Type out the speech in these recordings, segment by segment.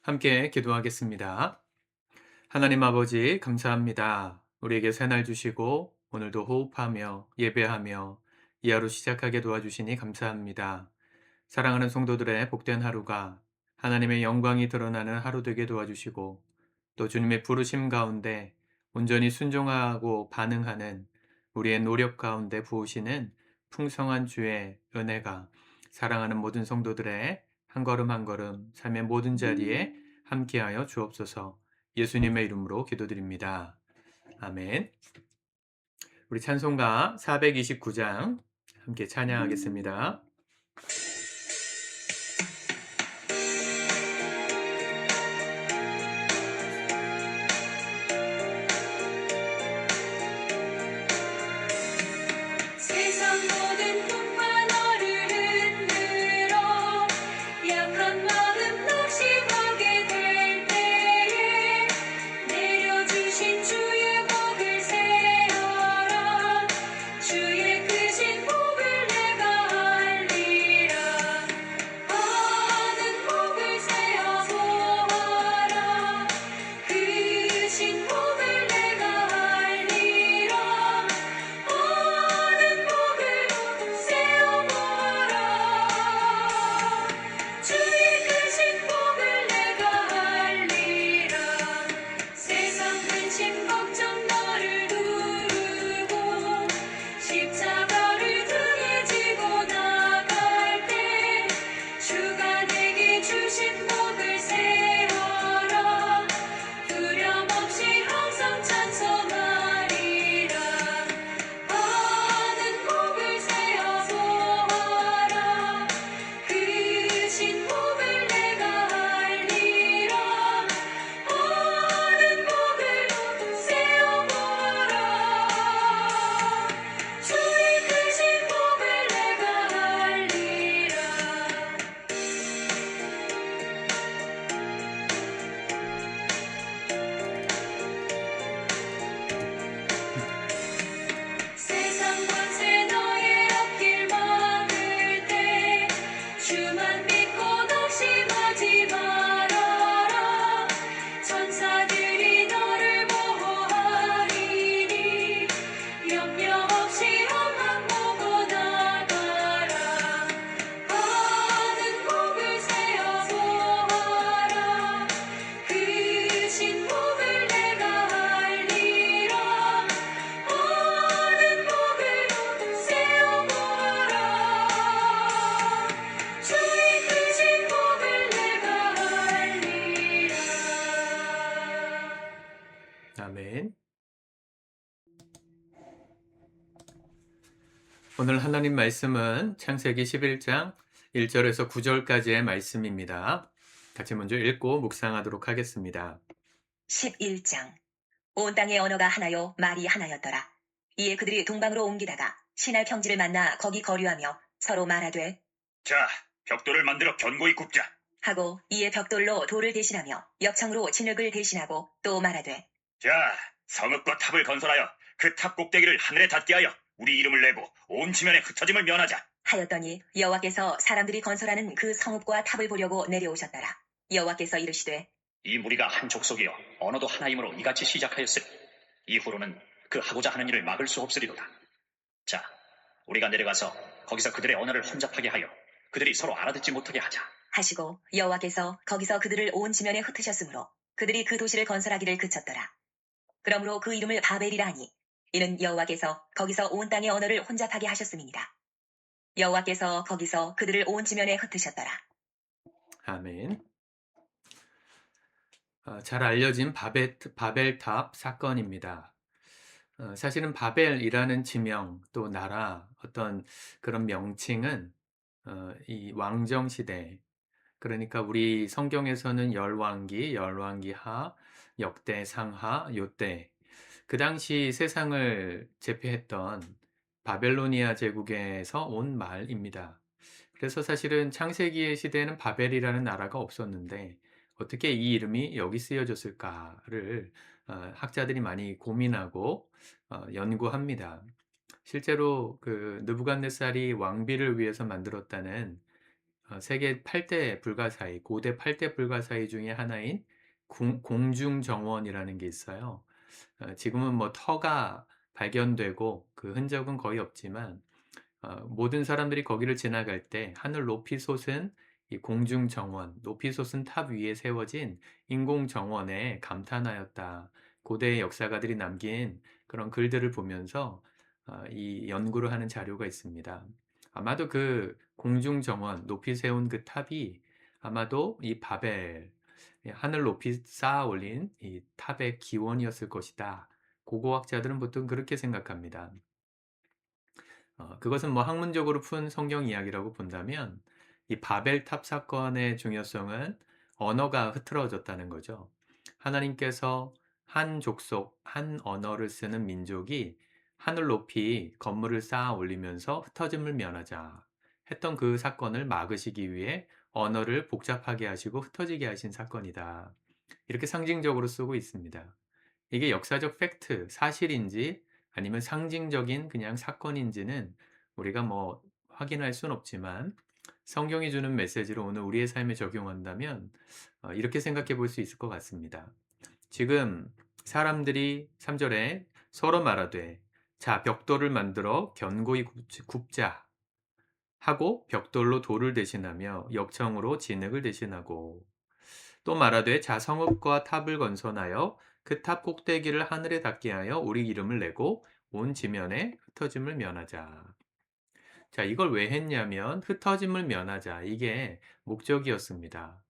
함께 기도하겠습니다. 하나님 아버지, 감사합니다. 우리에게 새날 주시고, 오늘도 호흡하며, 예배하며, 이 하루 시작하게 도와주시니 감사합니다. 사랑하는 성도들의 복된 하루가 하나님의 영광이 드러나는 하루 되게 도와주시고, 또 주님의 부르심 가운데 온전히 순종하고 반응하는 우리의 노력 가운데 부으시는 풍성한 주의 은혜가 사랑하는 모든 성도들의 한 걸음 한 걸음 삶의 모든 자리에 함께하여 주옵소서. 예수님의 이름으로 기도드립니다. 아멘. 우리 찬송가 429장 함께 찬양하겠습니다. 세상 모든 풍파 너를 흔들어 약한 마음 낙심하게 될 때에 내려주신 주의 복을 세어라. 주의 크신 복을 내가 알리라. 많은 복을 세어 보아라. 크신 복을 내가 알리라. 많은 복을 세어 보아라. 주의 크신 복을 내가 알리라. 세상 근심 걱정 너를 두르고 십자가를 등에 지고 나갈 때 주가 내게 주신 복을 세어라. 두려움 없이 항상 찬송하리라. 많은 복을 세어 보아라. 크신 복을 내가 알리라. 많은 복을 세어 보아라. 주의 크신 복을 내가 알리라. 세상 권세 너의 앞길 막을 때 주만 믿고 낙심하지 말아라. 천사들이 너를 보호하리니 염려 없이 험한 보고 나가라. 많은 복을 세어 보아라. 크신 복을 내가 알리라. 많은 복을 세어 보아라. 주의 크신 복을 내가 알리라. 아멘. 오늘 하나님 말씀은 창세기 11장 1절에서 9절까지의 말씀입니다. 같이 먼저 읽고 묵상하도록 하겠습니다. 11장. 온 땅의 언어가 하나요 말이 하나였더라. 이에 그들이 동방으로 옮기다가 신할 평지를 만나 거기 거류하며 서로 말하되 자, 벽돌을 만들어 견고히 굽자. 하고 이에 벽돌로 돌을 대신하며 역청으로 진흙을 대신하고 또 말하되 자, 성읍과 탑을 건설하여 그 탑 꼭대기를 하늘에 닿게 하여 우리 이름을 내고 온 지면에 흩어짐을 면하자. 하였더니 여호와께서 사람들이 건설하는 그 성읍과 탑을 보려고 내려오셨더라. 여호와께서 이르시되 이 무리가 한 족속이요 언어도 하나이므로 이같이 시작하였으니 이후로는 그 하고자 하는 일을 막을 수 없으리로다. 자, 우리가 내려가서 거기서 그들의 언어를 혼잡하게 하여 그들이 서로 알아듣지 못하게 하자. 하시고 여호와께서 거기서 그들을 온 지면에 흩으셨으므로 그들이 그 도시를 건설하기를 그쳤더라. 그러므로 그 이름을 바벨이라 하니 이는 여호와께서 거기서 온 땅의 언어를 혼잡하게 하셨음이니라. 여호와께서 거기서 그들을 온 지면에 흩으셨더라. 아멘. 잘 알려진 바벨탑 사건입니다. 사실은 바벨이라는 지명 또 나라 어떤 그런 명칭은 이 왕정 시대, 그러니까 우리 성경에서는 열왕기, 열왕기하, 역대상하, 요때, 그 당시 세상을 제패했던 바벨로니아 제국에서 온 말입니다. 그래서 사실은 창세기의 시대에는 바벨이라는 나라가 없었는데 어떻게 이 이름이 여기 쓰여졌을까를 학자들이 많이 고민하고 연구합니다. 실제로 그 느부갓네살이 왕비를 위해서 만들었다는 세계 8대 불가사의, 고대 8대 불가사의 중에 하나인 공중정원이라는 게 있어요. 지금은 뭐 터가 발견되고 그 흔적은 거의 없지만 모든 사람들이 거기를 지나갈 때 하늘 높이 솟은 이 공중정원, 높이 솟은 탑 위에 세워진 인공정원에 감탄하였다. 고대의 역사가들이 남긴 그런 글들을 보면서 이 연구를 하는 자료가 있습니다. 아마도 그 공중정원, 높이 세운 그 탑이 아마도 이 바벨, 하늘 높이 쌓아 올린 이 탑의 기원이었을 것이다. 고고학자들은 보통 그렇게 생각합니다. 그것은 뭐 학문적으로 푼 성경 이야기라고 본다면 이 바벨탑 사건의 중요성은 언어가 흐트러졌다는 거죠. 하나님께서 한 족속, 한 언어를 쓰는 민족이 하늘 높이 건물을 쌓아 올리면서 흩어짐을 면하자 했던 그 사건을 막으시기 위해 언어를 복잡하게 하시고 흩어지게 하신 사건이다. 이렇게 상징적으로 쓰고 있습니다. 이게 역사적 팩트, 사실인지 아니면 상징적인 그냥 사건인지는 우리가 뭐 확인할 수는 없지만 성경이 주는 메시지를 오늘 우리의 삶에 적용한다면 이렇게 생각해 볼 수 있을 것 같습니다. 지금 사람들이 3절에 서로 말하되 자 벽돌을 만들어 견고히 굽자 하고 벽돌로 돌을 대신하며 역청으로 진흙을 대신하고 또 말하되 자 성읍과 탑을 건설하여 그 탑 꼭대기를 하늘에 닿게 하여 우리 이름을 내고 온 지면에 흩어짐을 면하자. 자, 이걸 왜 했냐면 흩어짐을 면하자. 이게 목적이었습니다.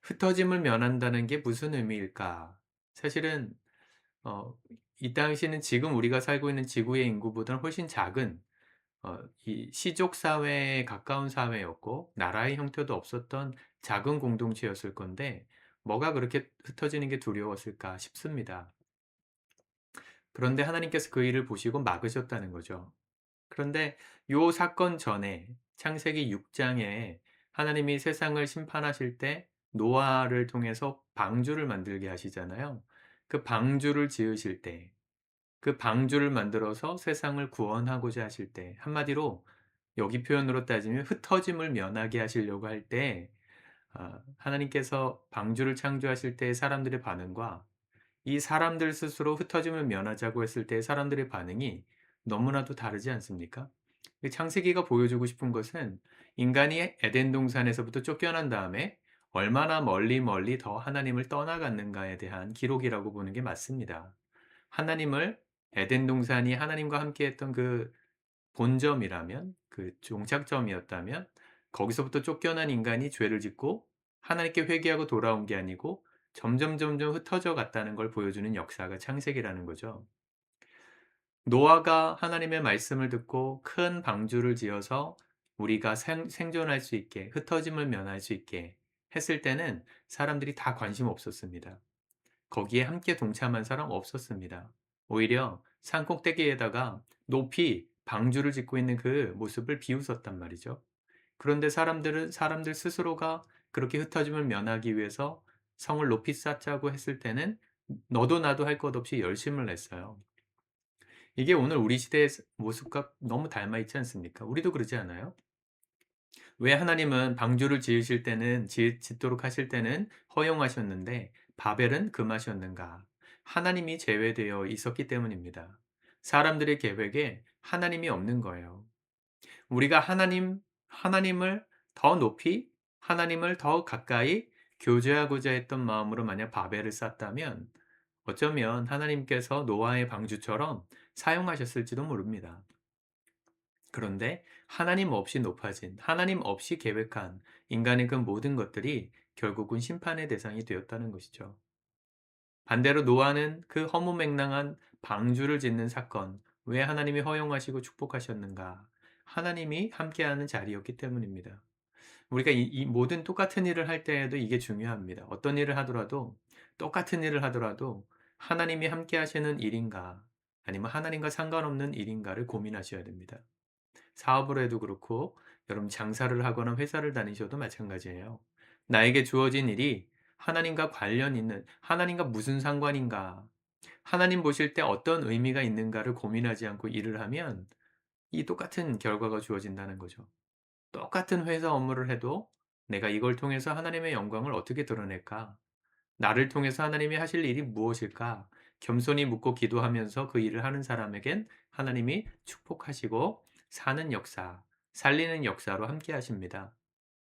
흩어짐을 면한다는 게 무슨 의미일까? 사실은 어, 이 당시는 지금 우리가 살고 있는 지구의 인구보다는 훨씬 작은 이 시족 사회에 가까운 사회였고 나라의 형태도 없었던 작은 공동체였을 건데 뭐가 그렇게 흩어지는 게 두려웠을까 싶습니다. 그런데 하나님께서 그 일을 보시고 막으셨다는 거죠. 그런데 요 사건 전에 창세기 6장에 하나님이 세상을 심판하실 때 노아를 통해서 방주를 만들게 하시잖아요. 그 방주를 지으실 때, 그 방주를 만들어서 세상을 구원하고자 하실 때, 한마디로 여기 표현으로 따지면 흩어짐을 면하게 하시려고 할 때, 하나님께서 방주를 창조하실 때 사람들의 반응과 이 사람들 스스로 흩어짐을 면하자고 했을 때 사람들의 반응이 너무나도 다르지 않습니까? 창세기가 보여주고 싶은 것은 인간이 에덴 동산에서부터 쫓겨난 다음에 얼마나 멀리 멀리 더 하나님을 떠나갔는가에 대한 기록이라고 보는 게 맞습니다. 하나님을 에덴 동산이 하나님과 함께 했던 그 본점이라면 그 종착점이었다면 거기서부터 쫓겨난 인간이 죄를 짓고 하나님께 회개하고 돌아온 게 아니고 점점 흩어져 갔다는 걸 보여주는 역사가 창세기라는 거죠. 노아가 하나님의 말씀을 듣고 큰 방주를 지어서 우리가 생존할 수 있게 흩어짐을 면할 수 있게 했을 때는 사람들이 다 관심 없었습니다. 거기에 함께 동참한 사람 없었습니다. 오히려 산 꼭대기에다가 높이 방주를 짓고 있는 그 모습을 비웃었단 말이죠. 그런데 사람들 스스로가 그렇게 흩어짐을 면하기 위해서 성을 높이 쌓자고 했을 때는 너도 나도 할 것 없이 열심을 냈어요. 이게 오늘 우리 시대의 모습과 너무 닮아 있지 않습니까? 우리도 그러지 않아요? 왜 하나님은 방주를 지으실 때는 짓도록 하실 때는 허용하셨는데 바벨은 금하셨는가? 하나님이 제외되어 있었기 때문입니다. 사람들의 계획에 하나님이 없는 거예요. 우리가 하나님을 더 높이, 하나님을 더 가까이 교제하고자 했던 마음으로 만약 바벨을 쌓았다면 어쩌면 하나님께서 노아의 방주처럼 사용하셨을지도 모릅니다. 그런데 하나님 없이 높아진, 하나님 없이 계획한 인간의 그 모든 것들이 결국은 심판의 대상이 되었다는 것이죠. 반대로 노아는 그 허무맹랑한 방주를 짓는 사건, 왜 하나님이 허용하시고 축복하셨는가? 하나님이 함께하는 자리였기 때문입니다. 우리가 이 모든 똑같은 일을 할 때에도 이게 중요합니다. 어떤 일을 하더라도, 똑같은 일을 하더라도 하나님이 함께 하시는 일인가, 아니면 하나님과 상관없는 일인가를 고민하셔야 됩니다. 사업을 해도 그렇고, 여러분 장사를 하거나 회사를 다니셔도 마찬가지예요. 나에게 주어진 일이 하나님과 관련 있는, 하나님과 무슨 상관인가, 하나님 보실 때 어떤 의미가 있는가를 고민하지 않고 일을 하면 이 똑같은 결과가 주어진다는 거죠. 똑같은 회사 업무를 해도 내가 이걸 통해서 하나님의 영광을 어떻게 드러낼까? 나를 통해서 하나님이 하실 일이 무엇일까? 겸손히 묻고 기도하면서 그 일을 하는 사람에겐 하나님이 축복하시고 사는 역사, 살리는 역사로 함께 하십니다.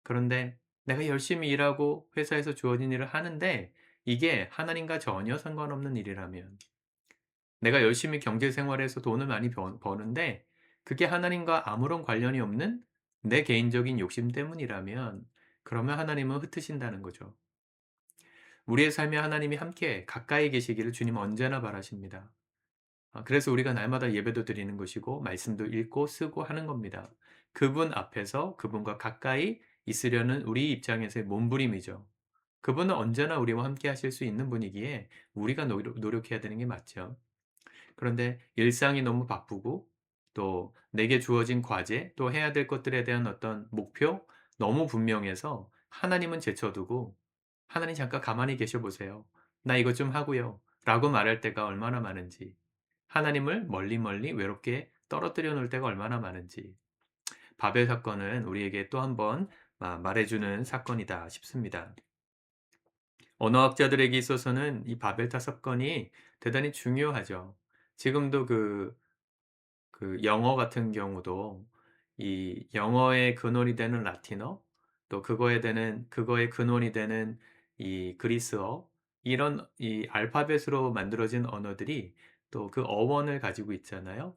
그런데 내가 열심히 일하고 회사에서 주어진 일을 하는데 이게 하나님과 전혀 상관없는 일이라면, 내가 열심히 경제 생활에서 돈을 많이 버는데 그게 하나님과 아무런 관련이 없는 내 개인적인 욕심 때문이라면, 그러면 하나님은 흩으신다는 거죠. 우리의 삶에 하나님이 함께 가까이 계시기를 주님 언제나 바라십니다. 그래서 우리가 날마다 예배도 드리는 것이고 말씀도 읽고 쓰고 하는 겁니다. 그분 앞에서 그분과 가까이 있으려는 우리 입장에서의 몸부림이죠. 그분은 언제나 우리와 함께 하실 수 있는 분이기에 우리가 노력해야 되는 게 맞죠. 그런데 일상이 너무 바쁘고 또 내게 주어진 과제, 또 해야 될 것들에 대한 어떤 목표 너무 분명해서 하나님은 제쳐두고 "하나님 잠깐 가만히 계셔 보세요. 나 이것 좀 하고요." 라고 말할 때가 얼마나 많은지, 하나님을 멀리 멀리 외롭게 떨어뜨려 놓을 때가 얼마나 많은지, 바벨 사건은 우리에게 또 한 번 말해 주는 사건이다 싶습니다. 언어학자들에게 있어서는 이 바벨탑 사건이 대단히 중요하죠. 지금도 그 영어 같은 경우도 이 영어의 근원이 되는 라틴어, 또 그거의 근원이 되는 이 그리스어, 이런 이 알파벳으로 만들어진 언어들이 또 그 어원을 가지고 있잖아요.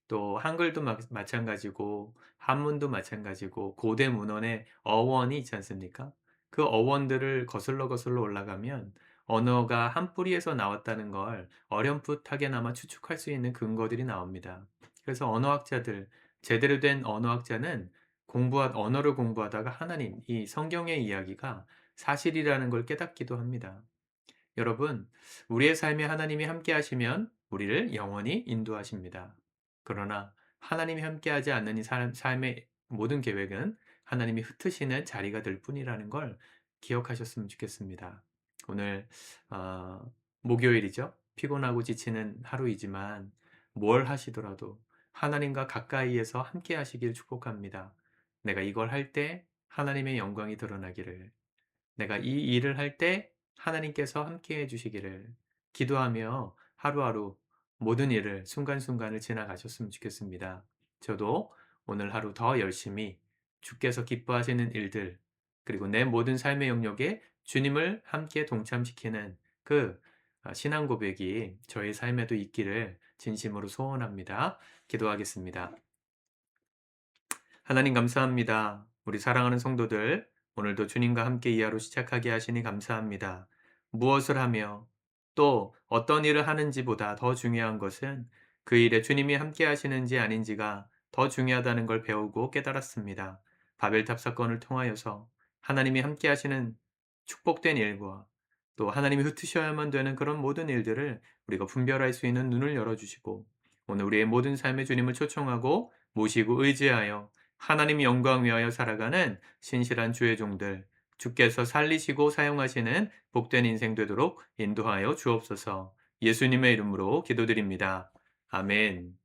또 한글도 마찬가지고 한문도 마찬가지고 고대 문헌에 어원이 있지 않습니까? 그 어원들을 거슬러 올라가면 언어가 한 뿌리에서 나왔다는 걸 어렴풋하게나마 추측할 수 있는 근거들이 나옵니다. 그래서 언어학자들, 제대로 된 언어학자는 언어를 공부하다가 하나님, 이 성경의 이야기가 사실이라는 걸 깨닫기도 합니다. 여러분, 우리의 삶에 하나님이 함께 하시면 우리를 영원히 인도하십니다. 그러나 하나님이 함께하지 않는 이 삶의 모든 계획은 하나님이 흩으시는 자리가 될 뿐이라는 걸 기억하셨으면 좋겠습니다. 오늘 목요일이죠. 피곤하고 지치는 하루이지만 뭘 하시더라도 하나님과 가까이에서 함께 하시길 축복합니다. 내가 이걸 할 때 하나님의 영광이 드러나기를, 내가 이 일을 할 때 하나님께서 함께 해 주시기를 기도하며 하루하루 모든 일을 순간순간을 지나가셨으면 좋겠습니다. 저도 오늘 하루 더 열심히 주께서 기뻐하시는 일들, 그리고 내 모든 삶의 영역에 주님을 함께 동참시키는 그 신앙 고백이 저의 삶에도 있기를 진심으로 소원합니다. 기도하겠습니다. 하나님 감사합니다. 우리 사랑하는 성도들, 오늘도 주님과 함께 이 하루 시작하게 하시니 감사합니다. 무엇을 하며 또 어떤 일을 하는지보다 더 중요한 것은 그 일에 주님이 함께 하시는지 아닌지가 더 중요하다는 걸 배우고 깨달았습니다. 바벨탑 사건을 통하여서 하나님이 함께 하시는 축복된 일과 또 하나님이 흩으셔야만 되는 그런 모든 일들을 우리가 분별할 수 있는 눈을 열어주시고, 오늘 우리의 모든 삶에 주님을 초청하고 모시고 의지하여 하나님 영광 위하여 살아가는 신실한 주의 종들, 주께서 살리시고 사용하시는 복된 인생 되도록 인도하여 주옵소서. 예수님의 이름으로 기도드립니다. 아멘.